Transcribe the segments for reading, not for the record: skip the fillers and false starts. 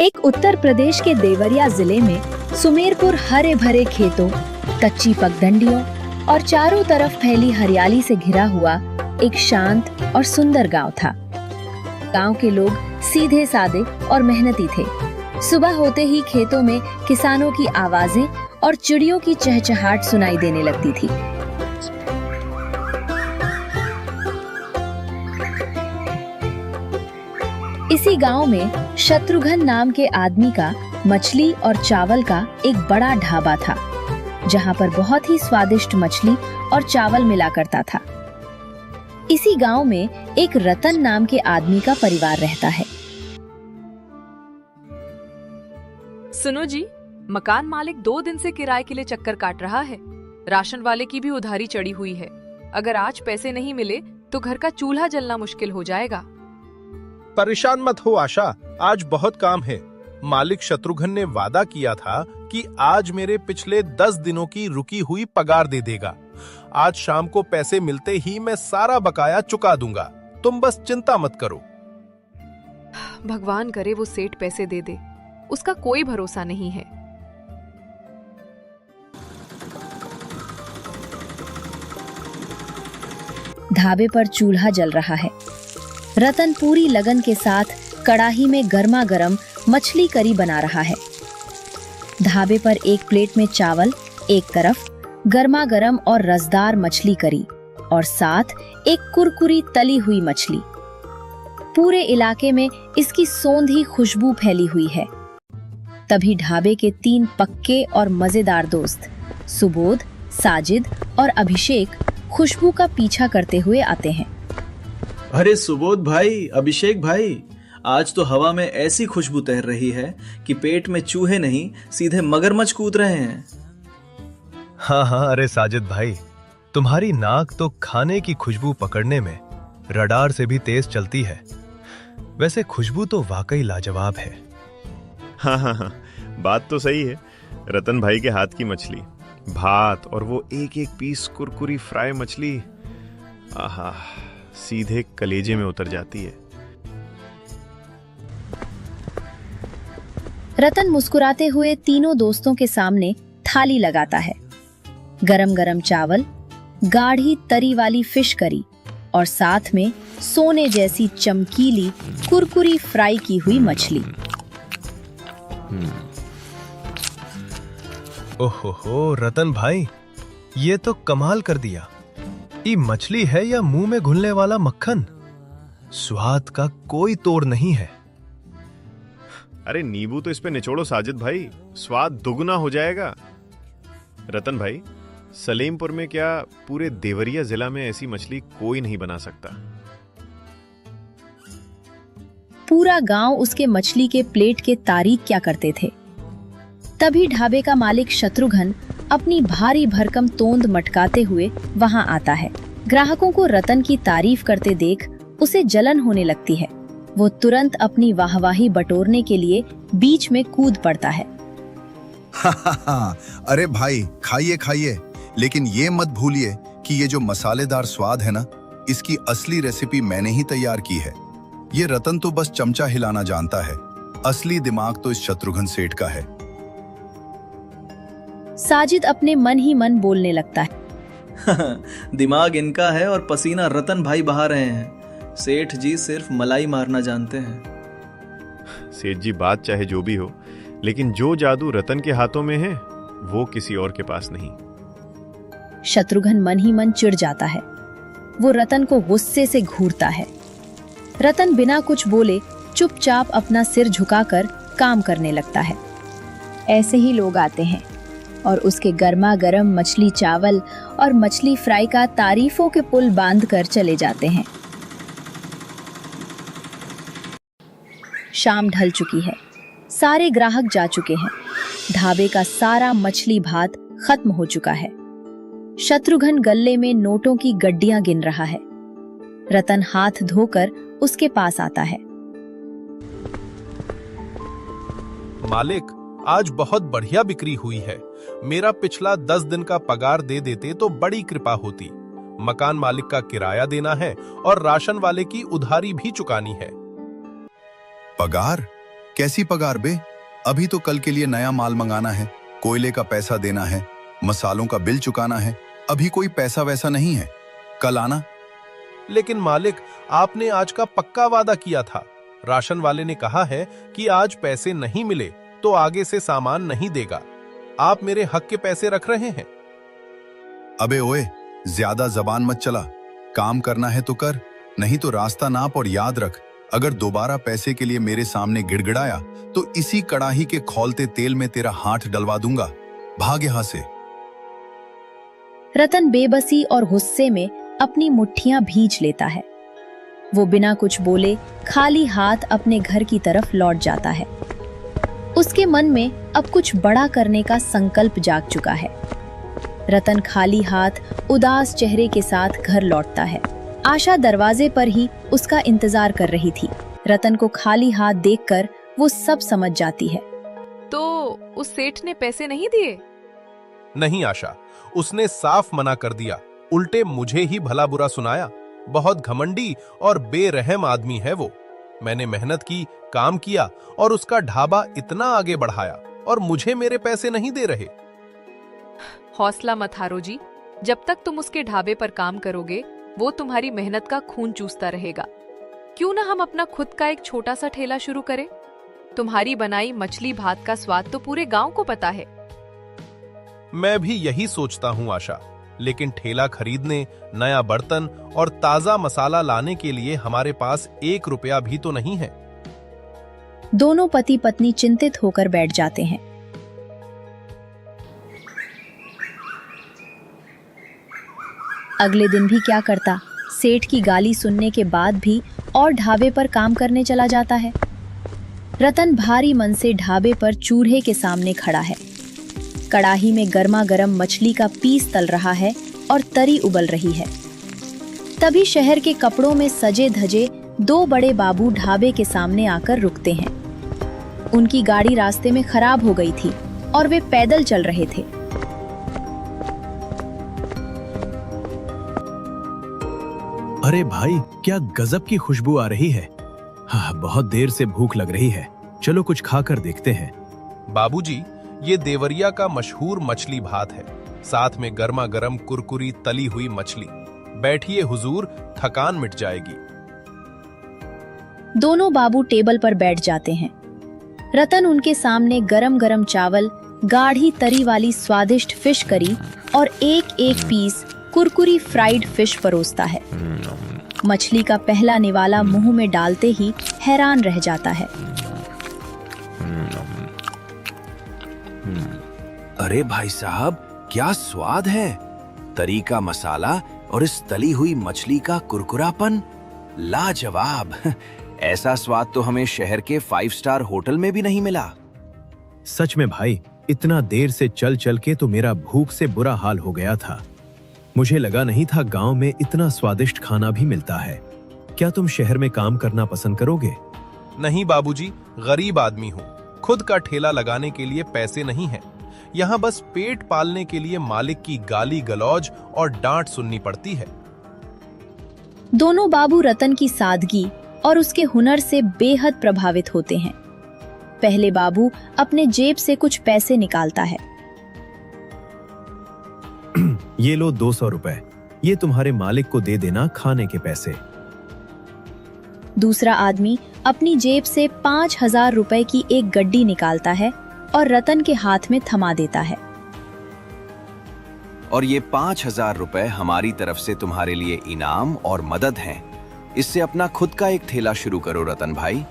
एक उत्तर प्रदेश के देवरिया जिले में सुमेरपुर हरे भरे खेतों, कच्ची पगडंडियों और चारों तरफ फैली हरियाली से घिरा हुआ एक शांत और सुंदर गांव था। गांव के लोग सीधे सादे और मेहनती थे। सुबह होते ही खेतों में किसानों की आवाजें और चिड़ियों की चहचहाट सुनाई देने लगती थी। इसी गांव में शत्रुघ्न नाम के आदमी का मछली और चावल का एक बड़ा ढाबा था, जहां पर बहुत ही स्वादिष्ट मछली और चावल मिला करता था। इसी गांव में एक रतन नाम के आदमी का परिवार रहता है। सुनो जी, मकान मालिक 2 दिन से किराए के लिए चक्कर काट रहा है। राशन वाले की भी उधारी चढ़ी हुई है। अगर आज पैसे नहीं मिले तो घर का चूल्हा जलना मुश्किल हो जाएगा। परेशान मत हो आशा, आज बहुत काम है। मालिक शत्रुघ्न ने वादा किया था कि आज मेरे पिछले 10 दिनों की रुकी हुई पगार दे देगा। आज शाम को पैसे मिलते ही मैं सारा बकाया चुका दूंगा। तुम बस चिंता मत करो। भगवान करे वो सेठ पैसे दे दे, उसका कोई भरोसा नहीं है। ढाबे पर चूल्हा जल रहा है। रतन पूरी लगन के साथ कड़ाही में गर्मा गर्म मछली करी बना रहा है। ढाबे पर एक प्लेट में चावल, एक तरफ गर्मा गर्म और रसदार मछली करी और साथ एक कुरकुरी तली हुई मछली। पूरे इलाके में इसकी सौंधी खुशबू फैली हुई है। तभी ढाबे के 3 पक्के और मजेदार दोस्त सुबोध, साजिद और अभिषेक खुशबू का पीछा करते हुए आते हैं। अरे सुबोध भाई, अभिषेक भाई, आज तो हवा में ऐसी खुशबू तैर रही है कि पेट में चूहे नहीं सीधे मगरमच्छ कूद रहे हैं। हाँ, अरे साजिद भाई, तुम्हारी नाक तो खाने की खुशबू पकड़ने में रडार से भी तेज चलती है। वैसे खुशबू तो वाकई लाजवाब है। हाँ, बात तो सही है। रतन भाई के हाथ की मछली, भात और वो एक एक पीस कुरकुरी फ्राई मछली, आहा, सीधे कलेजे में उतर जाती है। रतन मुस्कुराते हुए तीनों दोस्तों के सामने थाली लगाता है। गरम गरम चावल, गाढ़ी तरी वाली फिश करी और साथ में सोने जैसी चमकीली कुरकुरी फ्राई की हुई मछली। ओहो रतन भाई, ये तो कमाल कर दिया। ये मछली है या मुंह में घुलने वाला मक्खन? स्वाद का कोई तोड़ नहीं है। अरे नींबू तो इस पे निचोड़ो साजिद भाई, स्वाद दुगना हो जाएगा। रतन भाई, सलेमपुर में क्या पूरे देवरिया जिला में ऐसी मछली कोई नहीं बना सकता। पूरा गांव उसके मछली के प्लेट के तारीफ क्या करते थे। तभी ढाबे का मालिक शत्रुघ्न अपनी भारी भरकम तोंद मटकाते हुए वहां आता है। ग्राहकों को रतन की तारीफ करते देख उसे जलन होने लगती है। वो तुरंत अपनी वाहवाही बटोरने के लिए बीच में कूद पड़ता है। अरे भाई, खाइए खाइए, लेकिन ये मत भूलिए कि ये जो मसालेदार स्वाद है ना, इसकी असली रेसिपी मैंने ही तैयार की है। ये रतन तो बस चमचा हिलाना जानता है, असली दिमाग तो इस शत्रुघ्न सेठ का है। साजिद अपने मन ही मन बोलने लगता है। दिमाग इनका है और पसीना रतन भाई बहा रहे हैं। सेठ जी सिर्फ मलाई मारना जानते हैं। सेठ जी, बात चाहे जो भी हो, लेकिन जो जादू रतन के हाथों में है वो किसी और के पास नहीं। शत्रुघ्न मन ही मन चिढ़ जाता है। वो रतन को गुस्से से घूरता है। रतन बिना कुछ बोले चुपचाप अपना सिर झुकाकर काम करने लगता है। ऐसे ही लोग आते हैं और उसके गर्मा गर्म मछली चावल और मछली फ्राई का तारीफों के पुल बांध कर चले जाते हैं। शाम ढल चुकी है। सारे ग्राहक जा चुके हैं। ढाबे का सारा मछली भात खत्म हो चुका है। शत्रुघ्न गल्ले में नोटों की गड्डियां गिन रहा है। रतन हाथ धोकर उसके पास आता है। मालिक, आज बहुत बढ़िया बिक्री हुई है। मेरा पिछला 10 दिन का पगार दे देते तो बड़ी कृपा होती। मकान मालिक का किराया देना है और राशन वाले की उधारी भी चुकानी है। पगार? कैसी पगार बे? अभी तो कल के लिए नया माल मंगाना है, कोयले का पैसा देना है, मसालों का बिल चुकाना है। अभी कोई पैसा वैसा नहीं है, कल आना। लेकिन मालिक, आपने आज का पक्का वादा किया था। राशन वाले ने कहा है कि आज पैसे नहीं मिले तो आगे से सामान नहीं देगा। आप मेरे हक के पैसे रख रहे हैं। अबे ओए, ज्यादा जबान मत चला। काम करना है तो कर, नहीं तो रास्ता नाप और याद रख, अगर दोबारा पैसे के लिए मेरे सामने गिड़गिड़ाया तो इसी कड़ाही के खौलते तेल में तेरा हाथ डलवा दूंगा। भाग यहां से। रतन बेबसी और गुस्से में अपनी मुट्ठियां भींच लेता है। वो बिना कुछ बोले खाली हाथ अपने घर की तरफ लौट जाता है। उसके मन में अब कुछ बड़ा करने का संकल्प जाग चुका है। रतन खाली हाथ उदास चेहरे के साथ घर लौटता है। आशा दरवाजे पर ही उसका इंतजार कर रही थी। रतन को खाली हाथ देखकर वो सब समझ जाती है। तो उस सेठ ने पैसे नहीं दिए? नहीं आशा, उसने साफ मना कर दिया। उल्टे मुझे ही भला बुरा सुनाया। बहुत घमंडी और बेरहम आदमी है वो। मैंने मेहनत की, काम किया और उसका ढाबा इतना आगे बढ़ाया और मुझे मेरे पैसे नहीं दे रहे। हौसला मत हारो जी, जब तक तुम उसके ढाबे पर काम करोगे वो तुम्हारी मेहनत का खून चूसता रहेगा। क्यों ना हम अपना खुद का एक छोटा सा ठेला शुरू करें? तुम्हारी बनाई मछली भात का स्वाद तो पूरे गांव को पता है। मैं भी यही सोचता हूँ आशा, लेकिन ठेला खरीदने, नया बर्तन और ताजा मसाला लाने के लिए हमारे पास 1 रुपया भी तो नहीं है। दोनों पति पत्नी चिंतित होकर बैठ जाते हैं। अगले दिन भी क्या करता, सेठ की गाली सुनने के बाद भी और ढाबे पर काम करने चला जाता है। रतन भारी मन से ढाबे पर चूल्हे के सामने खड़ा है। कड़ाही में गर्मा गर्म मछली का पीस तल रहा है और तरी उबल रही है। तभी शहर के कपड़ों में सजे धजे 2 बड़े बाबू ढाबे के सामने आकर रुकते हैं। उनकी गाड़ी रास्ते में खराब हो गई थी और वे पैदल चल रहे थे। अरे भाई, क्या गजब की खुशबू आ रही है। हाँ, बहुत देर से भूख लग रही है, चलो कुछ खाकर देखते हैं। बाबूजी, ये देवरिया का मशहूर मछली भात है, साथ में गर्मा गर्म कुरकुरी तली हुई मछली। बैठिए हुजूर, थकान मिट जाएगी। दोनों बाबू टेबल पर बैठ जाते हैं। रतन उनके सामने गरम गरम चावल, गाढ़ी तरी वाली स्वादिष्ट फिश करी और एक एक पीस कुरकुरी फ्राइड फिश परोसता है। मछली का पहला निवाला मुंह में डालते ही हैरान रह जाता है। अरे भाई साहब, क्या स्वाद है! तरी का मसाला और इस तली हुई मछली का कुरकुरापन, लाजवाब। ऐसा स्वाद तो हमें शहर के 5 स्टार होटल में भी नहीं मिला। सच में भाई, इतना देर से चल चल के तो मेरा भूख से बुरा हाल हो गया था। मुझे लगा नहीं था गांव में इतना स्वादिष्ट खाना भी मिलता है। क्या तुम शहर में काम करना पसंद करोगे? नहीं बाबूजी, गरीब आदमी हूँ। खुद का ठेला लगाने के लिए पैसे नहीं हैं। यहाँ बस पेट पालने के लिए मालिक की गाली गलौज और डांट सुननी पड़ती है। दोनों बाबू रतन की सादगी और उसके हुनर से बेहद प्रभावित होते हैं। पहले बाबू अपने जेब से कुछ पैसे निकालता है। ये लो 200 रुपए, ये तुम्हारे मालिक को दे देना खाने के पैसे। दूसरा आदमी अपनी जेब से 5000 रुपए की एक गड्डी निकालता है और रतन के हाथ में थमा देता है। और ये 5000 रुपए हमारी तरफ से तुम्हारे लिए इनाम और मदद हैं। इससे अपना खुद का एक ठेला शुरू करो रतन भाई।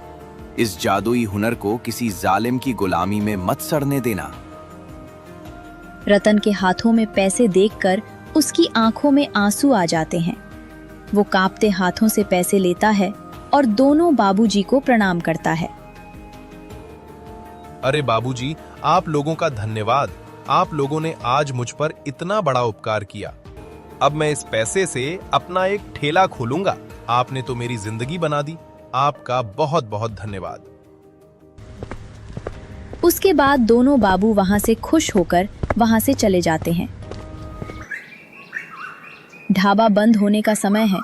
इस जादुई हुनर को किसी जालिम की गुलामी में मत सड़ने देना। रतन के हाथों में पैसे देखकर उसकी आंखों में आंसू आ जाते हैं। वो कांपते हाथों से पैसे लेता है और दोनों बाबूजी को प्रणाम करता है। अरे बाबूजी, आप लोगों का धन्यवाद। आप लोगों ने आज मुझ पर इतना बड़ा उपकार किया। अब मैं इस पैसे से अपना एक ठेला खोलूंगा। आपने तो मेरी जिंदगी बना दी। आपका बहुत बहुत धन्यवाद। उसके बाद दोनों बाबू वहां से खुश होकर वहां से चले जाते हैं। ढाबा बंद होने का समय है।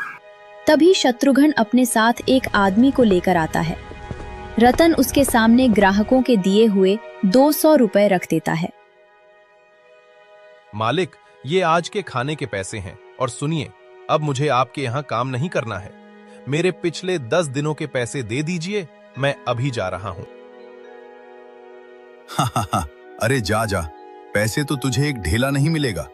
तभी शत्रुघ्न अपने साथ एक आदमी को लेकर आता है। रतन उसके सामने ग्राहकों के दिए हुए 200 रुपए रख देता है। मालिक, ये आज के खाने के पैसे हैं और सुनिए, अब मुझे आपके यहाँ काम नहीं करना है। मेरे पिछले 10 दिनों के पैसे दे दीजिए, मैं अभी जा रहा हूँ। अरे जा जा, पैसे तो तुझे एक ढेला नहीं मिलेगा।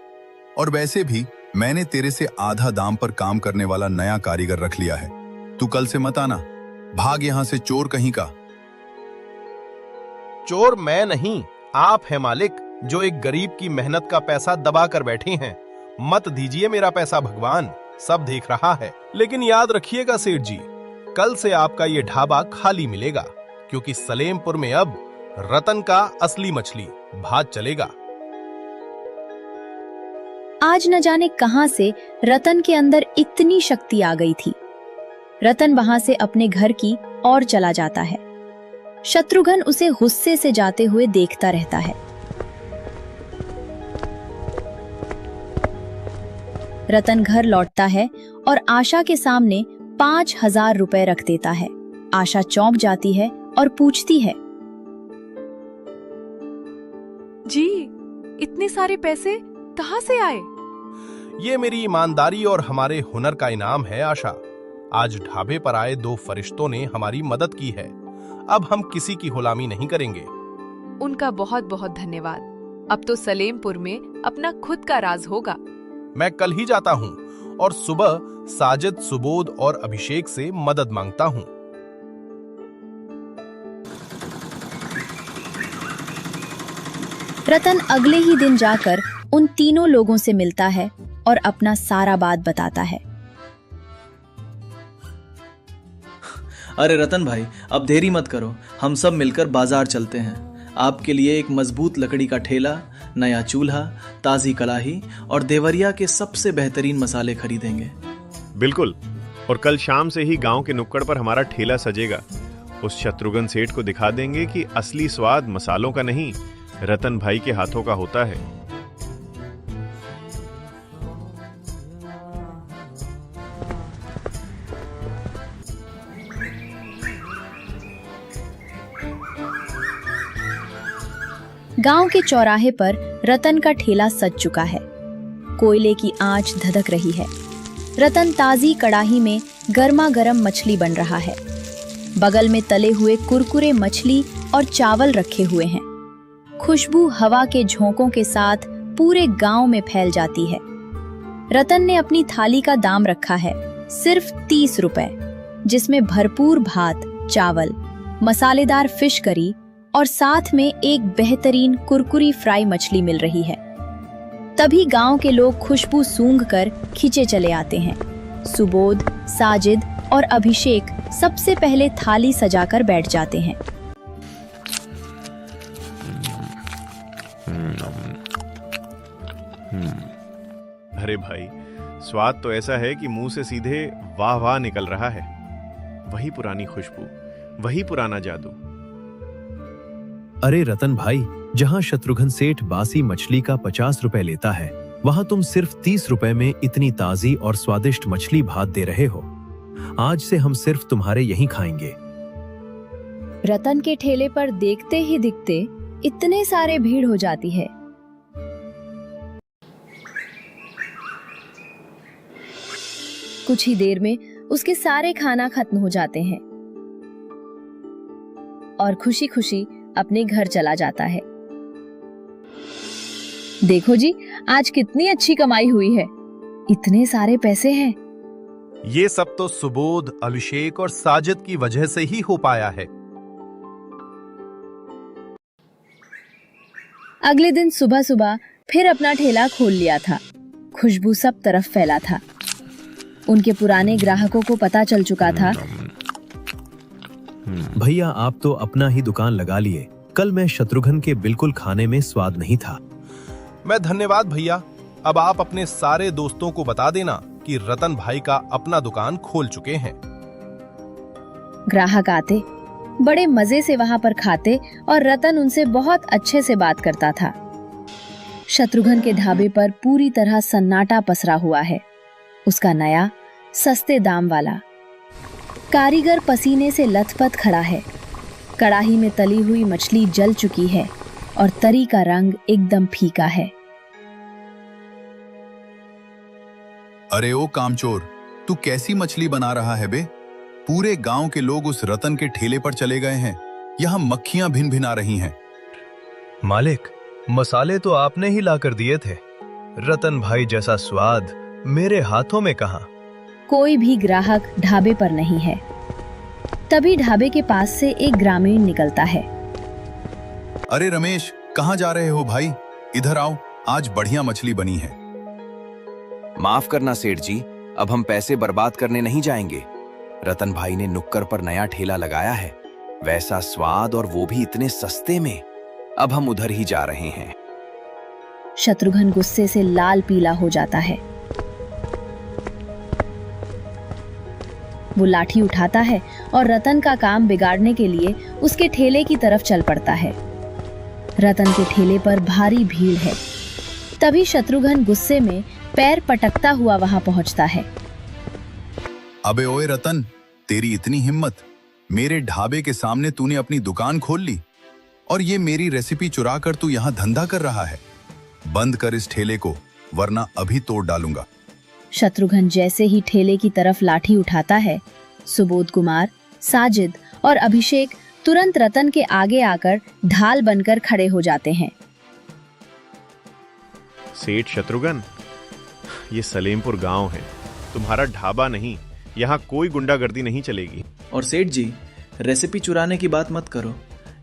और वैसे भी मैंने तेरे से आधा दाम पर काम करने वाला नया कारीगर रख लिया है। तू कल से मत आना, भाग यहां से चोर कहीं का। चोर मैं नहीं, आप हैं मालिक, जो एक गरीब की मेहनत का पैसा दबा कर बैठे हैं। मत दीजिए मेरा पैसा भगवान, सब देख रहा है। लेकिन याद रखिएगा सेठ जी, कल से आपका ये ढाबा खाली मिलेगा, क्योंकि सलेमपुर में अब रतन का असली मछली भात चलेगा। आज न जाने कहां से रतन के अंदर इतनी शक्ति आ गई थी। रतन वहां से अपने घर की ओर चला जाता है। शत्रुघ्न उसे गुस्से से जाते हुए देखता रहता है। रतन घर लौटता है और आशा के सामने 5000 रुपए रख देता है। आशा चौंक जाती है और पूछती है, जी, इतने सारे पैसे कहाँ से आए? ये मेरी ईमानदारी और हमारे हुनर का इनाम है आशा। आज ढाबे पर आए 2 फरिश्तों ने हमारी मदद की है। अब हम किसी की गुलामी नहीं करेंगे। उनका बहुत बहुत धन्यवाद। अब तो सलेमपुर में अपना खुद का राज होगा। मैं कल ही जाता हूँ और सुबह साजिद, सुबोध और अभिषेक से मदद मांगता हूँ। रतन अगले ही दिन जाकर उन तीनों लोगों से मिलता है और अपना सारा बात बताता है। अरे रतन भाई, अब देरी मत करो, हम सब मिलकर बाजार चलते हैं। आपके लिए एक मजबूत लकड़ी का ठेला, नया चूल्हा, ताजी कलाही और देवरिया के सबसे बेहतरीन मसाले खरीदेंगे। बिल्कुल, और कल शाम से ही गांव के नुक्कड़ पर हमारा ठेला सजेगा। उस शत्रुघ्न सेठ को दिखा देंगे कि असली स्वाद मसालों का नहीं, रतन भाई के हाथों का होता है। गांव के चौराहे पर रतन का ठेला सज चुका है। कोयले की आंच धधक रही है। रतन ताजी कड़ाही में गर्मा गर्म मछली बन रहा है। बगल में तले हुए कुरकुरे मछली और चावल रखे हुए हैं। खुशबू हवा के झोंकों के साथ पूरे गांव में फैल जाती है। रतन ने अपनी थाली का दाम रखा है सिर्फ 30 रुपए, जिसमें भरपूर भात, चावल, मसालेदार फिश करी और साथ में एक बेहतरीन कुरकुरी फ्राई मछली मिल रही है। तभी गांव के लोग खुशबू सूंघकर खींचे चले आते हैं। सुबोध, साजिद और अभिषेक सबसे पहले थाली सजाकर बैठ जाते हैं। अरे भाई, स्वाद तो ऐसा है कि मुंह से सीधे वाह वाह निकल रहा है। वही पुरानी खुशबू, वही पुराना जादू। अरे रतन भाई, जहां शत्रुघ्न सेठ बासी मछली का 50 रुपए लेता है, वहां तुम सिर्फ 30 रुपए में इतनी ताजी और स्वादिष्ट मछली भात दे रहे हो। आज से हम सिर्फ तुम्हारे यहीं खाएंगे। रतन के ठेले पर देखते ही दिखते इतने सारे भीड़ हो जाती है। कुछ ही देर में उसके सारे खाना खत्म हो जाते हैं और खुशी खुशी अपने घर चला जाता है। देखो जी, आज कितनी अच्छी कमाई हुई है। इतने सारे पैसे हैं। ये सब तो सुबोध, अभिषेक और साजिद की वजह से ही हो पाया है। अगले दिन सुबह सुबह फिर अपना ठेला खोल लिया था। खुशबू सब तरफ फैला था। उनके पुराने ग्राहकों को पता चल चुका था। भैया, आप तो अपना ही दुकान लगा लिए। कल मैं शत्रुघ्न के बिल्कुल खाने में स्वाद नहीं था। मैं धन्यवाद भैया। अब आप अपने सारे दोस्तों को बता देना कि रतन भाई का अपना दुकान खोल चुके हैं। ग्राहक आते, बड़े मजे से वहां पर खाते और रतन उनसे बहुत अच्छे से बात करता था। शत्रुघ्न के ढाबे पर पूरी तरह सन्नाटा पसरा हुआ है। उसका नया सस्ते दाम वाला कारीगर पसीने से लथपथ खड़ा है। कड़ाही में तली हुई मछली जल चुकी है और तरी का रंग एकदम फीका है। अरे ओ कामचोर, तू कैसी मछली बना रहा है बे? पूरे गांव के लोग उस रतन के ठेले पर चले गए हैं। यहाँ मक्खियां भिन भिना रही हैं। मालिक, मसाले तो आपने ही लाकर दिए थे। रतन भाई जैसा स्वाद मेरे हाथों में कहाँ। कोई भी ग्राहक ढाबे पर नहीं है। तभी ढाबे के पास से एक ग्रामीण निकलता है। अरे रमेश, कहाँ जा रहे हो भाई? इधर आओ, आज बढ़िया मछली बनी है। माफ करना सेठ जी, अब हम पैसे बर्बाद करने नहीं जाएंगे। रतन भाई ने नुक्कड़ पर नया ठेला लगाया है, वैसा स्वाद और वो भी इतने सस्ते में। अब हम उधर ही जा रहे हैं। शत्रुघ्न गुस्से से लाल पीला हो जाता है। वो लाठी उठाता है और रतन का काम बिगाड़ने के लिए उसके ठेले की तरफ चल पड़ता है। रतन के ठेले पर भारी भीड़ है। तभी शत्रुघ्न गुस्से में पैर पटकता हुआ वहां पहुंचता है। अबे ओए रतन, तेरी इतनी हिम्मत! मेरे ढाबे के सामने तूने अपनी दुकान खोल ली और ये मेरी रेसिपी चुरा कर तू यहाँ धंधा कर रहा है। बंद कर इस ठेले को, वरना अभी तोड़ डालूंगा। शत्रुघ्न जैसे ही ठेले की तरफ लाठी उठाता है, सुबोध कुमार, साजिद और अभिषेक तुरंत रतन के आगे आकर ढाल बनकर खड़े हो जाते हैं। सेठ शत्रुघ्न, ये सलेमपुर गांव है, तुम्हारा ढाबा नहीं। यहाँ कोई गुंडागर्दी नहीं चलेगी। और सेठ जी, रेसिपी चुराने की बात मत करो।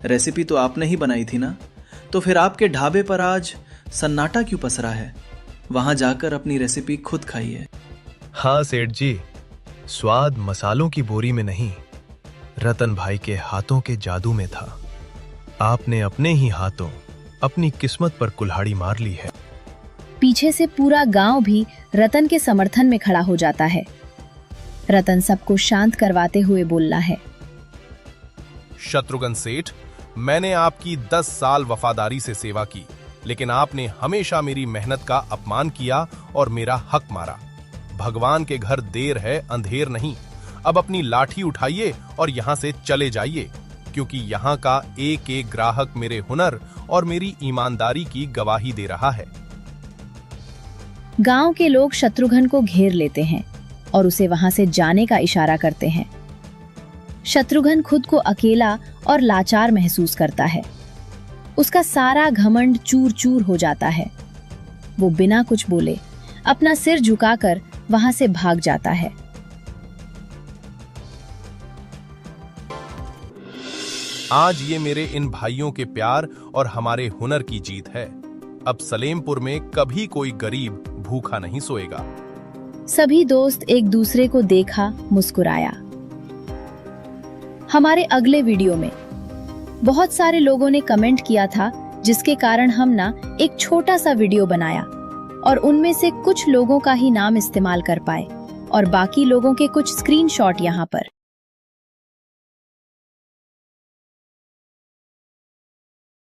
रेसिपी तो आपने ही बनाई थी ना, तो फिर आपके ढाबे पर आज सन्नाटा क्यों पसरा है? वहां जाकर अपनी रेसिपी खुद खाइए। हाँ सेठ जी, स्वाद मसालों की बोरी में नहीं, रतन भाई के हाथों के जादू में था। आपने अपने ही हाथों अपनी किस्मत पर कुल्हाड़ी मार ली है। पीछे से पूरा गांव भी रतन के समर्थन में खड़ा हो जाता है। रतन सबको शांत करवाते हुए बोलना है। शत्रुघ्न सेठ, मैंने आपकी 10 साल वफादारी से सेवा की, लेकिन आपने हमेशा मेरी मेहनत का अपमान किया और मेरा हक मारा। भगवान के घर देर है, अंधेर नहीं। अब अपनी लाठी उठाइए और यहाँ से चले जाइए, क्योंकि यहाँ का एक एक ग्राहक मेरे हुनर और मेरी ईमानदारी की गवाही दे रहा है। गांव के लोग शत्रुघ्न को घेर लेते हैं और उसे वहां से जाने का इशारा करते हैं। शत्रुघ्न खुद को अकेला और लाचार महसूस करता है। उसका सारा घमंड चूर चूर हो जाता है। वो बिना कुछ बोले अपना सिर झुकाकर वहां से भाग जाता है। आज ये मेरे इन भाइयों के प्यार और हमारे हुनर की जीत है। अब सलेमपुर में कभी कोई गरीब भूखा नहीं सोएगा। सभी दोस्त एक दूसरे को देखा, मुस्कुराया। हमारे अगले वीडियो में बहुत सारे लोगों ने कमेंट किया था, जिसके कारण हम ना एक छोटा सा वीडियो बनाया और उनमें से कुछ लोगों का ही नाम इस्तेमाल कर पाए और बाकी लोगों के कुछ स्क्रीनशॉट यहाँ पर।